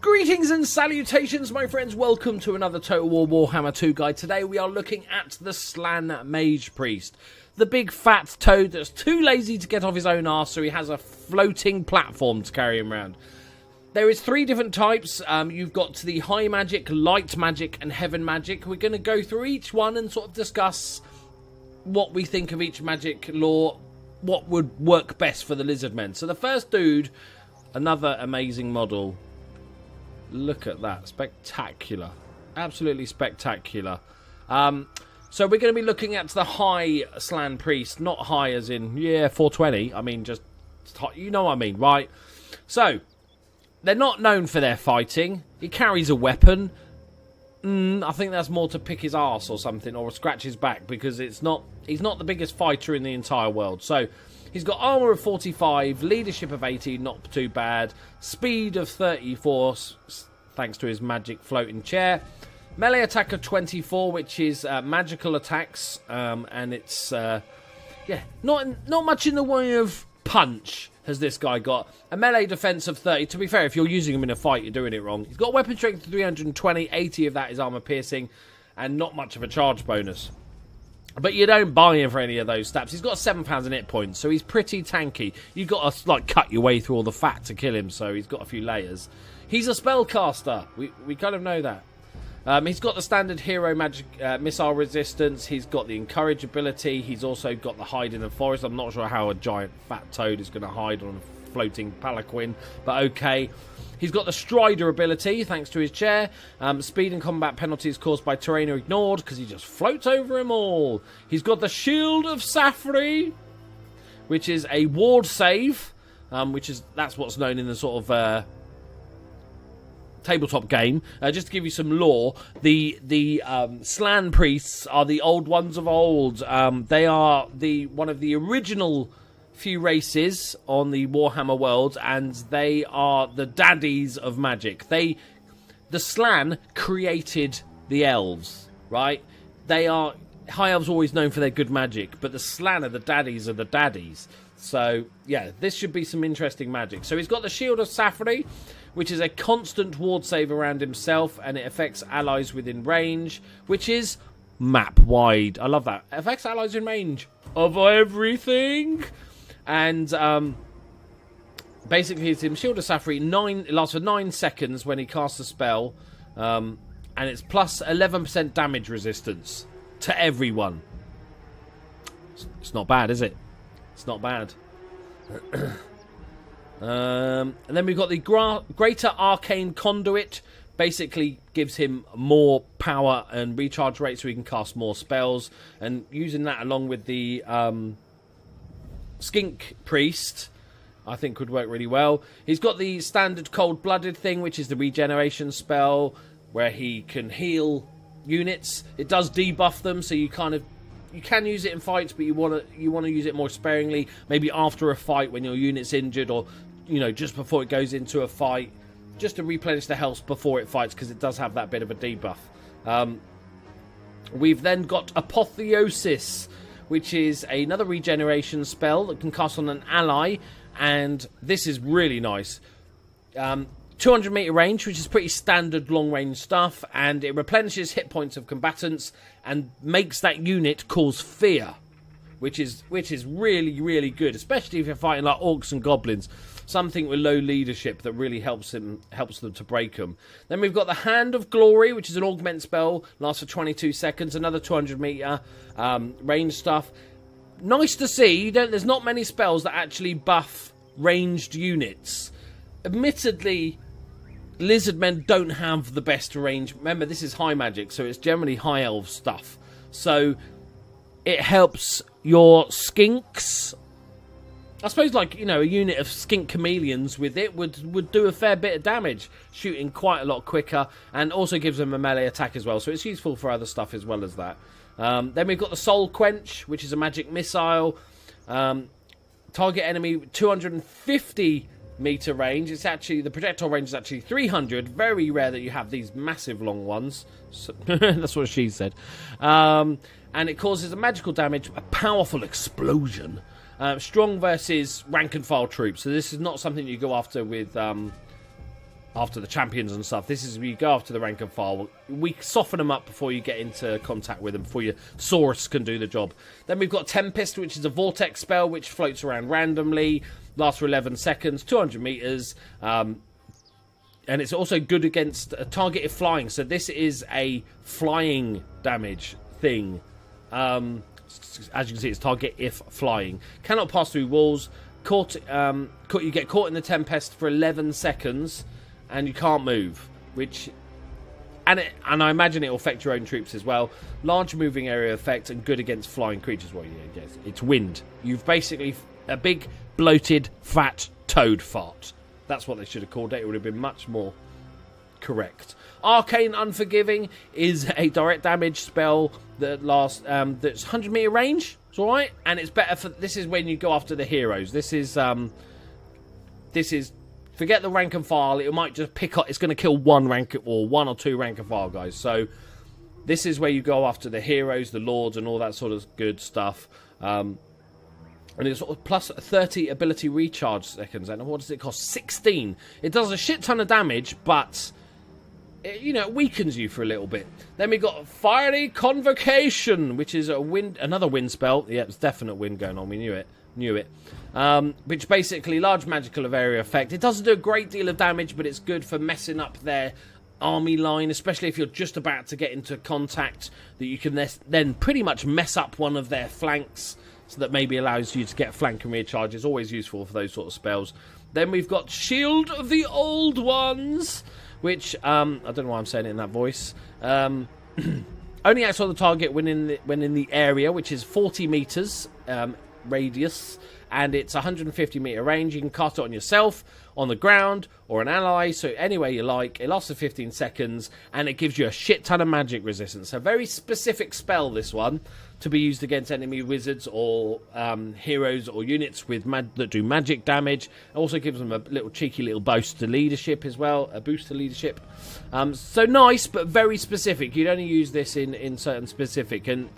Greetings and salutations, my friends. Welcome to another Total War Warhammer 2 guide. Today we are looking at the Slann Mage Priest. The big fat toad that's too lazy to get off his own arse, so he has a floating platform to carry him around. There is three different types. You've got the High Magic, Light Magic and Heaven Magic. We're going to go through each one and sort of discuss what we think of each magic lore, what would work best for the Lizardmen. So the first dude, another amazing model. Look at that. Spectacular. Absolutely spectacular. So we're going to be looking at the high Slann Priest. Not high as in, yeah, 420. I mean, just, you know what I mean, right? So, they're not known for their fighting. He carries a weapon. I think that's more to pick his arse or something, or scratch his back, because he's not the biggest fighter in the entire world. So, he's got armor of 45, leadership of 80, not too bad, speed of 34, thanks to his magic floating chair, melee attack of 24, which is magical attacks, and it's not much in the way of punch has this guy got. A melee defense of 30. To be fair, if you're using him in a fight, you're doing it wrong. He's got weapon strength of 320, 80 of that is armor piercing, and not much of a charge bonus. But you don't buy him for any of those stats. He's got 7,000 hit points, so he's pretty tanky. You've got to like cut your way through all the fat to kill him, so he's got a few layers. He's a spellcaster. We kind of know that. He's got the standard hero magic missile resistance. He's got the encourage ability. He's also got the hide in the forest. I'm not sure how a giant fat toad is going to hide on a floating palanquin, but okay. He's got the strider ability, thanks to his chair. Speed and combat penalties caused by terrain are ignored, because he just floats over them all. He's got the shield of Safri, which is a ward save, that's what's known in the sort of tabletop game. Just to give you some lore, the Slann Priests are the old ones of old. They are one of the original few races on the Warhammer world, and they are the daddies of magic. The Slann created the elves, right? They are high elves, always known for their good magic, but the Slann are the daddies of the daddies. So yeah, this should be some interesting magic. So he's got the shield of Safri, which is a constant ward save around himself, and it affects allies within range, which is map wide. I love that. It affects allies in range of everything. And basically, it's him. Shield of Safri, it lasts for 9 seconds when he casts a spell, and it's plus 11% damage resistance to everyone. It's not bad, is it? It's not bad. And then we've got the Greater Arcane Conduit. Basically gives him more power and recharge rate, so he can cast more spells. And using that along with the Skink Priest, I think would work really well. He's got the standard cold-blooded thing, which is the regeneration spell, where he can heal units. It does debuff them, so you can use it in fights, but you want to use it more sparingly. Maybe after a fight when your unit's injured, or just before it goes into a fight, just to replenish the health before it fights, because it does have that bit of a debuff. We've then got Apotheosis, which is another regeneration spell that can cast on an ally, and this is really nice. 200 meter range, which is pretty standard long range stuff, and it replenishes hit points of combatants and makes that unit cause fear, which is really, really good, especially if you're fighting like orcs and goblins. Something with low leadership that really helps them to break them. Then we've got the Hand of Glory, which is an augment spell, lasts for 22 seconds, another 200 meter range stuff. Nice to see. There's not many spells that actually buff ranged units. Admittedly, Lizardmen don't have the best range. Remember, this is high magic, so it's generally high elf stuff. So it helps your skinks. I suppose, a unit of skink chameleons with it would do a fair bit of damage, shooting quite a lot quicker, and also gives them a melee attack as well, so it's useful for other stuff as well as that. Then we've got the Soul Quench, which is a magic missile. Target enemy 250 meter range. It's actually, the projectile range is actually 300. Very rare that you have these massive long ones. So, that's what she said. And it causes a magical damage, a powerful explosion. Strong versus rank and file troops. So this is not something you go after with after the champions and stuff. This is where you go after the rank and file. We soften them up before you get into contact with them, before your Saurus can do the job. Then we've got Tempest, which is a vortex spell which floats around randomly, lasts for 11 seconds, 200 meters, and it's also good against a target if flying. So this is a flying damage thing. As you can see, it's target if flying. Cannot pass through walls. You get caught in the Tempest for 11 seconds, and you can't move. And I imagine it will affect your own troops as well. Large moving area effect and good against flying creatures. Well, yeah, yes, it's wind. You've basically a big bloated fat toad fart. That's what they should have called it. It would have been much more correct. Arcane Unforgiving is a direct damage spell that lasts that's 100-meter range. It's all right, and it's better for. This is when you go after the heroes. This is forget the rank and file. It might just pick up. It's going to kill one or two rank and file guys. So this is where you go after the heroes, the lords, and all that sort of good stuff. And it's plus 30 ability recharge seconds. And what does it cost? 16. It does a shit ton of damage, but it weakens you for a little bit. Then we got Fiery Convocation, which is another wind spell. Yeah, it's definite wind going on. We knew it. Which basically large magical area effect. It doesn't do a great deal of damage, but it's good for messing up their army line, especially if you're just about to get into contact. That you can then pretty much mess up one of their flanks. So that maybe allows you to get flank and rear charges. Always useful for those sort of spells. Then we've got Shield of the Old Ones, which I don't know why I'm saying it in that voice. Only acts on the target when in the area, which is 40 meters radius, and it's 150-meter range. You can cast it on yourself, on the ground, or an ally, so anywhere you like. It lasts for 15 seconds, and it gives you a shit ton of magic resistance. A very specific spell, this one, to be used against enemy wizards or heroes or units that do magic damage. It also gives them a cheeky little boost to leadership as well, a boost to leadership. So nice, but very specific. You'd only use this in certain specific, and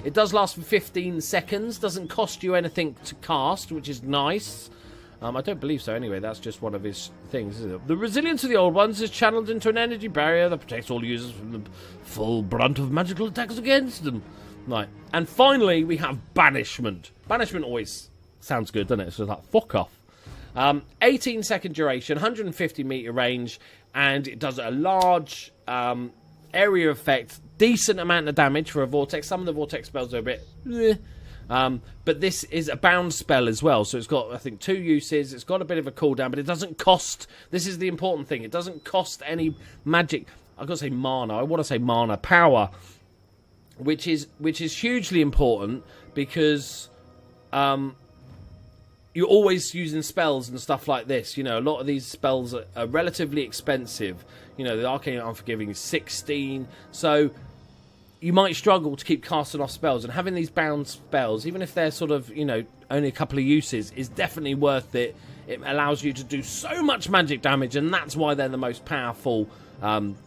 it does last for 15 seconds. Doesn't cost you anything to cast, which is nice. I don't believe so anyway. That's just one of his things, isn't it? The resilience of the Old Ones is channeled into an energy barrier that protects all users from the full brunt of magical attacks against them. Right. And finally, we have Banishment. Banishment always sounds good, doesn't it? It's just like, fuck off. 18-second duration, 150-meter range, and it does a large area effect, decent amount of damage for a vortex. Some of the vortex spells are a bit... but this is a bound spell as well, so it's got, I think, 2 uses. It's got a bit of a cooldown, but it doesn't cost... This is the important thing. It doesn't cost any magic... I've got to say mana. I want to say mana. Power. Which is hugely important, because you're always using spells and stuff like this. A lot of these spells are relatively expensive. The Arcane Unforgiving is 16, so you might struggle to keep casting off spells, and having these bound spells, even if they're sort of, only a couple of uses, is definitely worth it. It allows you to do so much magic damage, and that's why they're the most powerful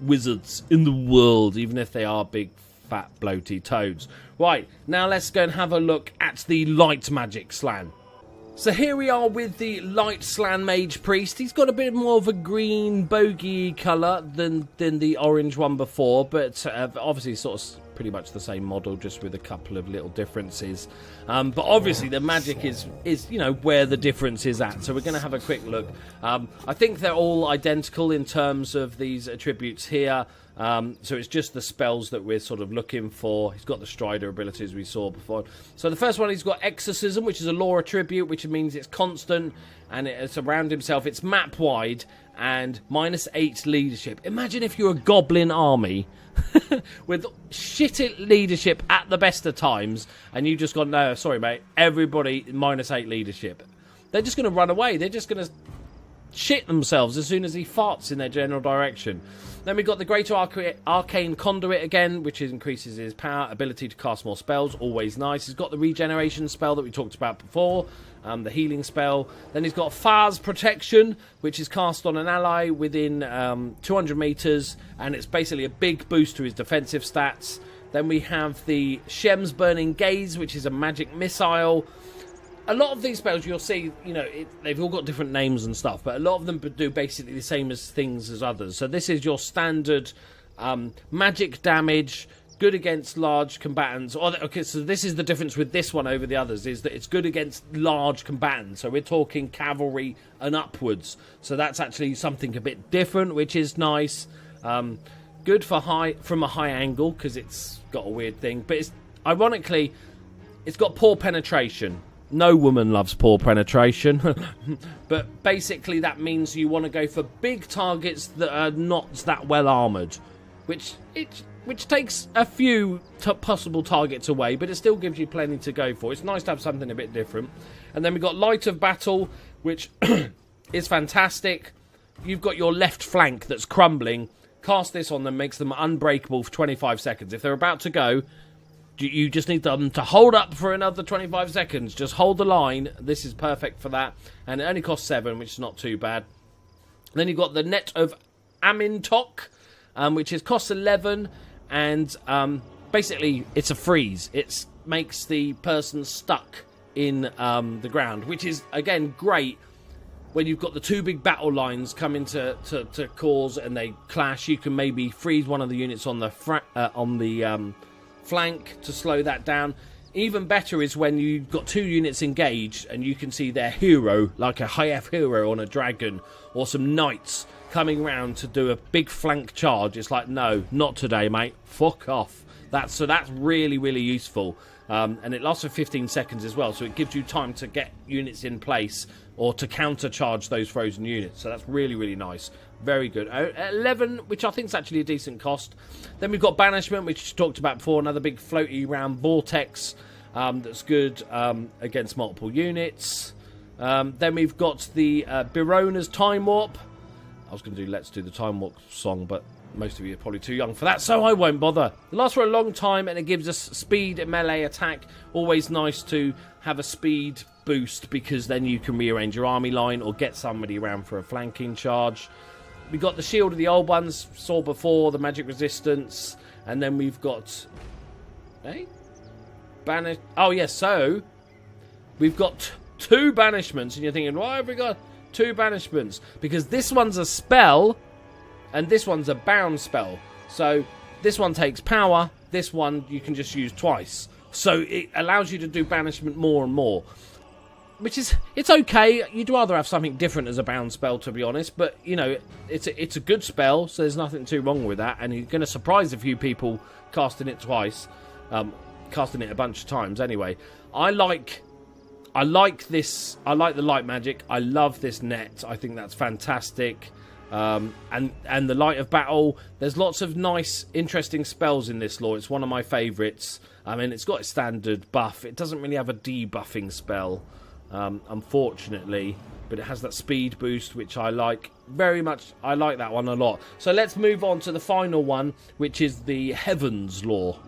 wizards in the world, even if they are big, fat, bloaty toads. Right, now let's go and have a look at the light magic Slann. So here we are with the light Slann Mage Priest. He's got a bit more of a green bogey colour than the orange one before, but obviously sort of pretty much the same model, just with a couple of little differences. But obviously the magic is where the difference is at. So we're going to have a quick look. I think they're all identical in terms of these attributes here. So it's just the spells that we're sort of looking for. He's got the Strider abilities we saw before. So the first one, he's got Exorcism, which is a lore attribute, which means it's constant and it's around himself. It's map wide and -8 leadership. Imagine if you're a goblin army with shit leadership at the best of times, and you just got, no, sorry mate, everybody -8 leadership. They're just going to run away. They're just going to shit themselves as soon as he farts in their general direction. Then we've got the Greater Arcane Conduit again, which increases his power, ability to cast more spells, always nice. He's got the regeneration spell that we talked about before, the healing spell. Then he's got Far's Protection, which is cast on an ally within 200 meters, and it's basically a big boost to his defensive stats. Then we have the Shem's Burning Gaze, which is a magic missile. a lot of these spells you'll see, they've all got different names and stuff, but a lot of them do basically the same as things as others. So this is your standard magic damage, good against large combatants. Okay, so this is the difference with this one over the others, is that it's good against large combatants. So we're talking cavalry and upwards. So that's actually something a bit different, which is nice. Good for from a high angle, because it's got a weird thing. But ironically, it's got poor penetration. No woman loves poor penetration. But basically that means you want to go for big targets that are not that well armoured, which takes a few possible targets away, but it still gives you plenty to go for. It's nice to have something a bit different. And then we've got Light of Battle, which is fantastic. You've got your left flank that's crumbling. Cast this on them, makes them unbreakable for 25 seconds. If they're about to go, you just need them to hold up for another 25 seconds. Just hold the line. This is perfect for that. And it only costs 7, which is not too bad. Then you've got the Net of Amintok, which costs 11. And basically, it's a freeze. It makes the person stuck in the ground, which is, again, great. When you've got the two big battle lines coming to cause and they clash, you can maybe freeze one of the units on the flank to slow that down. Even better is when you've got two units engaged and you can see their hero, like a high-F hero on a dragon, or some knights coming round to do a big flank charge. It's like, no, not today, mate. Fuck off. That's really, really useful. And it lasts for 15 seconds as well, so it gives you time to get units in place or to countercharge those frozen units. So that's really, really nice. Very good. 11, which I think is actually a decent cost. Then we've got Banishment, which we talked about before. Another big floaty round vortex that's good against multiple units. Then we've got the Birona's Time Warp. I was going to do Let's Do the Time Warp song, but most of you are probably too young for that, so I won't bother. It lasts for a long time, and it gives us speed and melee attack. Always nice to have a speed boost, because then you can rearrange your army line or get somebody around for a flanking charge. We've got the Shield of the Old Ones, saw before, the magic resistance, and then we've got... Banish... Oh, yes, so we've got 2 banishments, and you're thinking, why have we got 2 banishments? Because this one's a spell, and this one's a bound spell. So this one takes power, this one you can just use twice. So it allows you to do banishment more and more. Which is, it's okay. You'd rather have something different as a bound spell, to be honest. But, it's a good spell, so there's nothing too wrong with that. And you're going to surprise a few people casting it twice. Casting it a bunch of times anyway. I like this. I like the light magic. I love this net. I think that's fantastic. And the Light of Battle, there's lots of nice, interesting spells in this lore. It's one of my favourites. I mean, it's got a standard buff. It doesn't really have a debuffing spell, unfortunately. But it has that speed boost, which I like very much. I like that one a lot. So let's move on to the final one, which is the Heavens lore.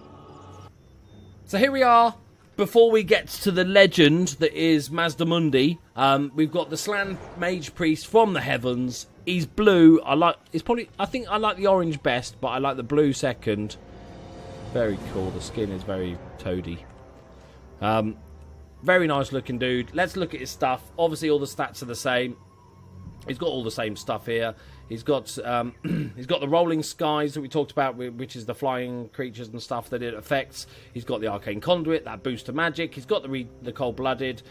So here we are. Before we get to the legend that is Mazdamundi, we've got the Slann Mage Priest from the Heavens. He's blue. I think I like the orange best, but I like the blue second. Very cool. The skin is very toady. Very nice looking dude. Let's look at his stuff. Obviously, all the stats are the same. He's got all the same stuff here. He's got the rolling skies that we talked about, which is the flying creatures and stuff that it affects. He's got the arcane conduit, that boost to magic. He's got the cold-blooded.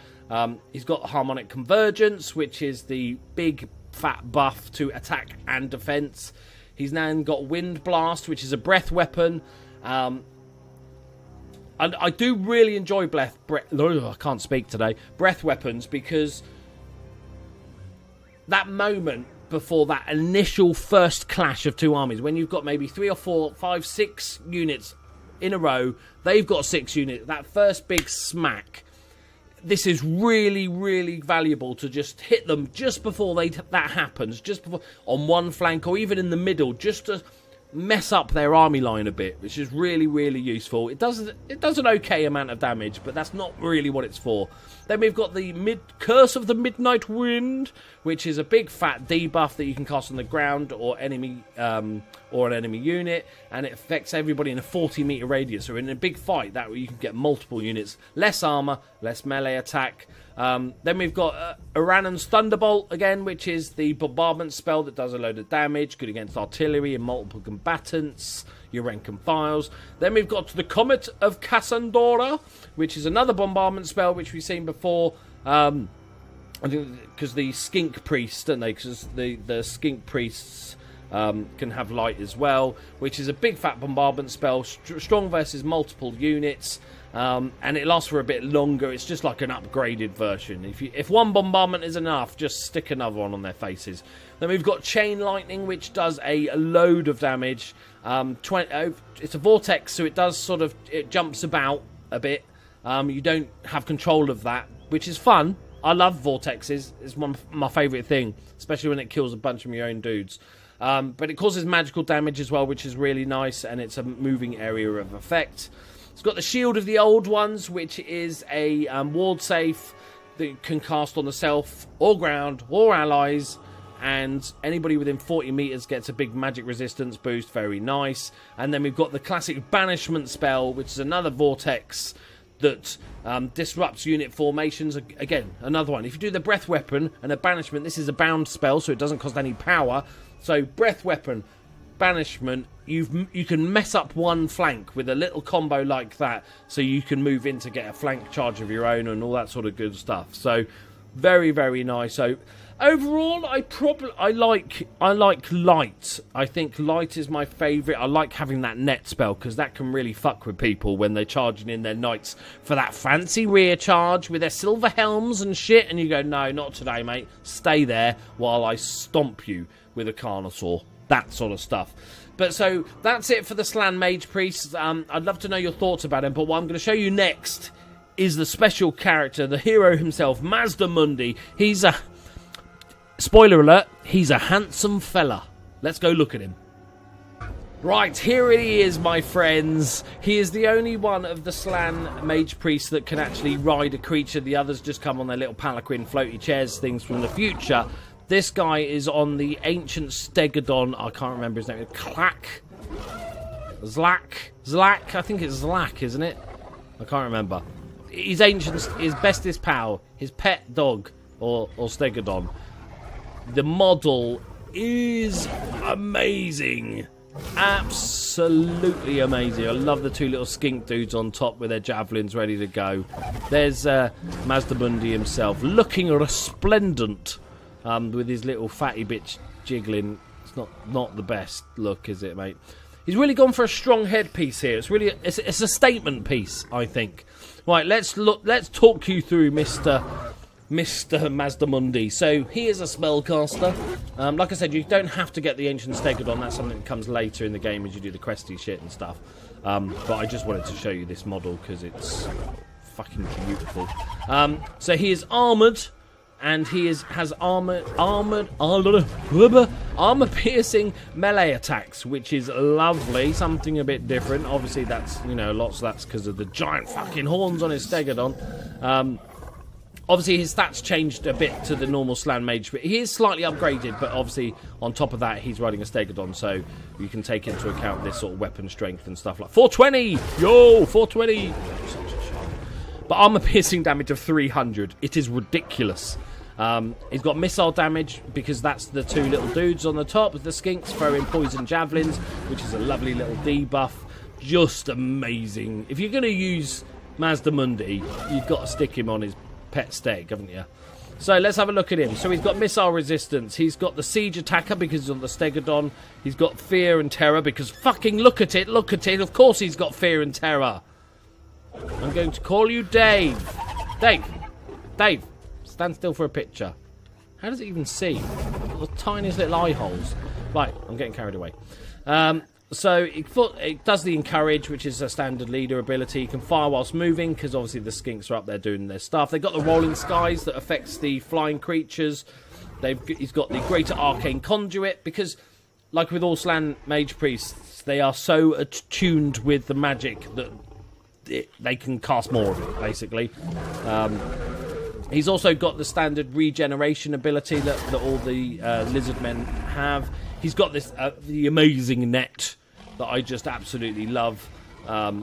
He's got harmonic convergence, which is the big fat buff to attack and defense. He's now got wind blast, which is a breath weapon. I do really enjoy breath weapons, because that moment before that initial first clash of two armies, when you've got maybe 3 or 4, 5, 6 units in a row, they've got 6 units, that first big smack, this is really, really valuable to just hit them just before that happens, just before, on one flank or even in the middle, just to mess up their army line a bit, which is really, really useful. It does an okay amount of damage, but that's not really what it's for. Then we've got the Curse of the Midnight Wind, which is a big fat debuff that you can cast on the ground or enemy or an enemy unit, and it affects everybody in a 40-meter radius. So in a big fight, that way you can get multiple units, less armor, less melee attack. Then we've got Iranan's Thunderbolt again, which is the bombardment spell that does a load of damage, good against artillery and multiple combatants, your rank and files. Then we've got the Comet of Cassandora, which is another bombardment spell which we've seen before. I think because the Skink Priests, don't they? Because the Skink Priests can have light as well, which is a big fat bombardment spell, strong versus multiple units. And it lasts for a bit longer. It's just like an upgraded version. If one bombardment is enough, just stick another one on their faces. Then we've got Chain Lightning, which does a load of damage. It's a vortex, so it does it jumps about a bit. You don't have control of that, which is fun. I love vortexes. It's one of my favourite thing, especially when it kills a bunch of your own dudes. But it causes magical damage as well, which is really nice, and it's a moving area of effect. It's got the Shield of the Old Ones, which is a ward safe that you can cast on the self or ground or allies, and anybody within 40 meters gets a big magic resistance boost. Very nice. And then we've got the classic Banishment spell, which is another vortex that disrupts unit formations. Again, another one. If you do the Breath Weapon and a Banishment, this is a bound spell, so it doesn't cost any power. So Breath Weapon, Banishment, you can mess up one flank with a little combo like that, so you can move in to get a flank charge of your own and all that sort of good stuff. So very, very nice. So overall, I like light. I think light is my favourite. I like having that net spell because that can really fuck with people when they're charging in their knights for that fancy rear charge with their silver helms and shit, and you go, no, not today, mate. Stay there while I stomp you with a Carnosaur. That sort of stuff. But so that's it for the Slann Mage Priests. I'd love to know your thoughts about him, but what I'm going to show you next is the special character, the hero himself, Mazdamundi. He's a... Spoiler alert, he's a handsome fella. Let's go look at him. Right, here he is, my friends. He is the only one of the Slann Mage Priests that can actually ride a creature. The others just come on their little palanquin floaty chairs, things from the future. This guy is on the ancient Stegodon. I can't remember his name. Zlak. I think it's Zlak, isn't it? I can't remember. His ancient, his bestest pal, his pet dog, or Stegodon. The model is amazing. Absolutely amazing. I love the two little skink dudes on top with their javelins ready to go. There's Mazdamundi himself, looking resplendent. With his little fatty bitch jiggling. It's not the best look, is it, mate? He's really gone for a strong headpiece here. It's a statement piece, I think. Right, let's talk you through Mr. Mazdamundi. So he is a spellcaster. Like I said, you don't have to get the ancient Stegodon. That's something that comes later in the game as you do the questy shit and stuff. But I just wanted to show you this model because it's fucking beautiful. So he is armoured. And he has armor-piercing melee attacks, which is lovely. Something a bit different. Obviously, that's, lots of that's because of the giant fucking horns on his Stegodon. Obviously, his stats changed a bit to the normal Slann Mage, but he is slightly upgraded. But obviously, on top of that, he's riding a Stegodon, so you can take into account this sort of weapon strength and stuff like 420. Yo, 420. But armor-piercing damage of 300. It is ridiculous. He's got missile damage because that's the two little dudes on the top of the skinks throwing poison javelins, which is a lovely little debuff. Just amazing. If you're going to use Mazdamundi, you've got to stick him on his pet steg, haven't you? So let's have a look at him. So he's got missile resistance. He's got the siege attacker because he's on the Stegodon. He's got fear and terror because fucking look at it. Of course he's got fear and terror. I'm going to call you Dave. Dave, stand still for a picture. How does it even see? The tiniest little eye holes. Right, I'm getting carried away. So it does the Encourage, which is a standard leader ability. You can fire whilst moving, because obviously the skinks are up there doing their stuff. They've got the Rolling Skies that affects the flying creatures. He's got the Greater Arcane Conduit, because, like with all Slann Mage Priests, they are so attuned with the magic that they can cast more of it, basically. He's also got the standard regeneration ability that all the Lizardmen have. He's got this the amazing net that I just absolutely love.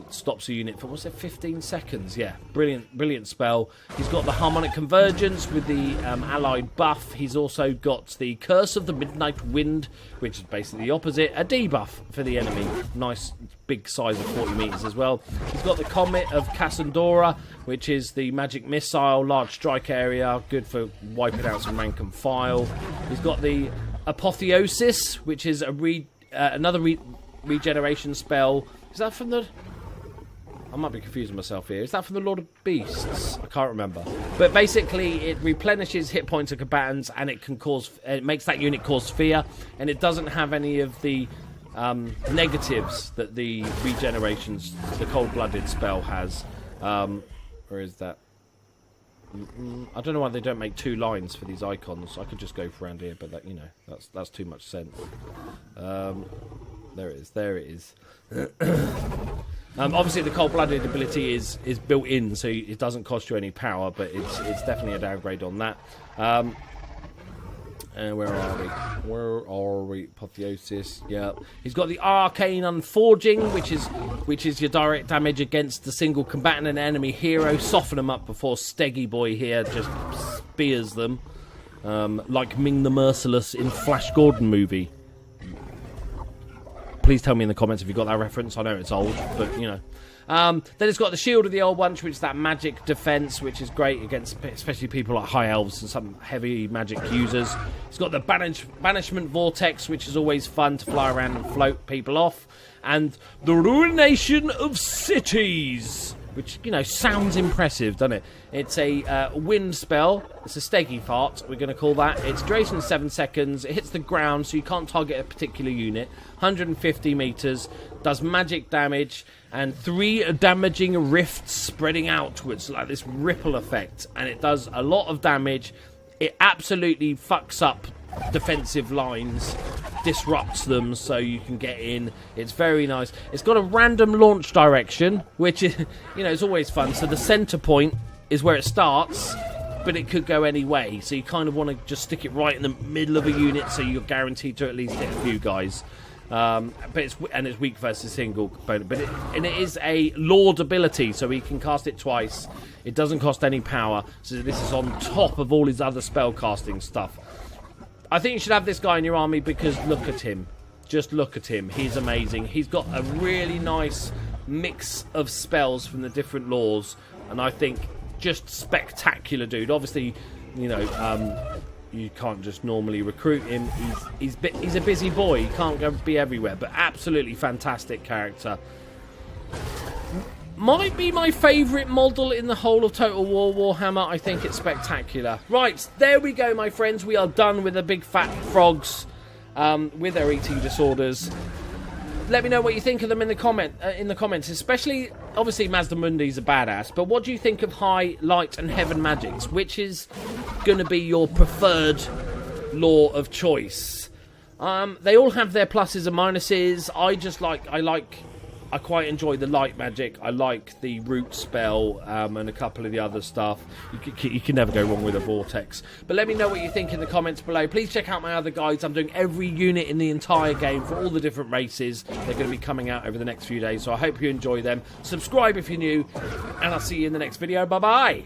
Stops a unit for, what's it, 15 seconds? Yeah, brilliant spell. He's got the Harmonic Convergence with the allied buff. He's also got the Curse of the Midnight Wind, which is basically the opposite, a debuff for the enemy. Nice big size of 40 meters as well. He's got the Comet of Cassandora, which is the magic missile, large strike area, good for wiping out some rank and file. He's got the Apotheosis, which is another regeneration spell. Is that from the... I might be confusing myself here. Is that from the Lord of Beasts? I can't remember. But basically, it replenishes hit points of combatants, and it can cause... It makes that unit cause fear, and it doesn't have any of the negatives that the regenerations, the Cold-Blooded spell has. Where is that? I don't know why they don't make 2 lines for these icons. I could just go for around here, but that, you know, that's too much sense. There it is. Obviously, the Cold-Blooded ability is built in, so it doesn't cost you any power, but it's definitely a downgrade on that. Where are we? Apotheosis. Yeah. He's got the Arcane Unforging, which is your direct damage against the single combatant and enemy hero. Soften them up before Steggy Boy here just spears them, like Ming the Merciless in Flash Gordon movie. Please tell me in the comments if you got that reference. I know it's old, but, you know. Then it's got the Shield of the Old Bunch, which is that magic defense, which is great against especially people like High Elves and some heavy magic users. It's got the Banishment Vortex, which is always fun to fly around and float people off. And the Ruination of Cities, which, you know, sounds impressive, doesn't it? It's a wind spell. It's a Steggy Fart, we're going to call that. Its duration is 7 seconds. It hits the ground, so you can't target a particular unit. 150 meters, does magic damage, and 3 damaging rifts spreading outwards, like this ripple effect. And it does a lot of damage. It absolutely fucks up defensive lines, disrupts them so you can get in. It's very nice. It's got a random launch direction, which is, you know, it's always fun. So the center point is where it starts, but it could go any way. So you kind of want to just stick it right in the middle of a unit so you're guaranteed to at least hit a few guys. But it's weak versus single component. But it is a Lord ability, so he can cast it twice. It doesn't cost any power, so this is on top of all his other spell casting stuff. I think you should have this guy in your army because look at him. Just look at him. He's amazing. He's got a really nice mix of spells from the different laws, and I think just spectacular dude. Obviously, you know, you can't just normally recruit him. He's a busy boy. He can't go be everywhere, but absolutely fantastic character. Might be my favourite model in the whole of Total War Warhammer. I think it's spectacular. Right, there we go, my friends. We are done with the big fat frogs with their eating disorders. Let me know what you think of them in the comments. Especially, obviously, Mazdamundi's a badass. But what do you think of High, Light, and Heaven magics? Which is going to be your preferred law of choice? They all have their pluses and minuses. I quite enjoy the light magic. I like the root spell and a couple of the other stuff. You can never go wrong with a vortex. But let me know what you think in the comments below. Please check out my other guides. I'm doing every unit in the entire game for all the different races. They're going to be coming out over the next few days, so I hope you enjoy them. Subscribe if you're new, and I'll see you in the next video. Bye-bye.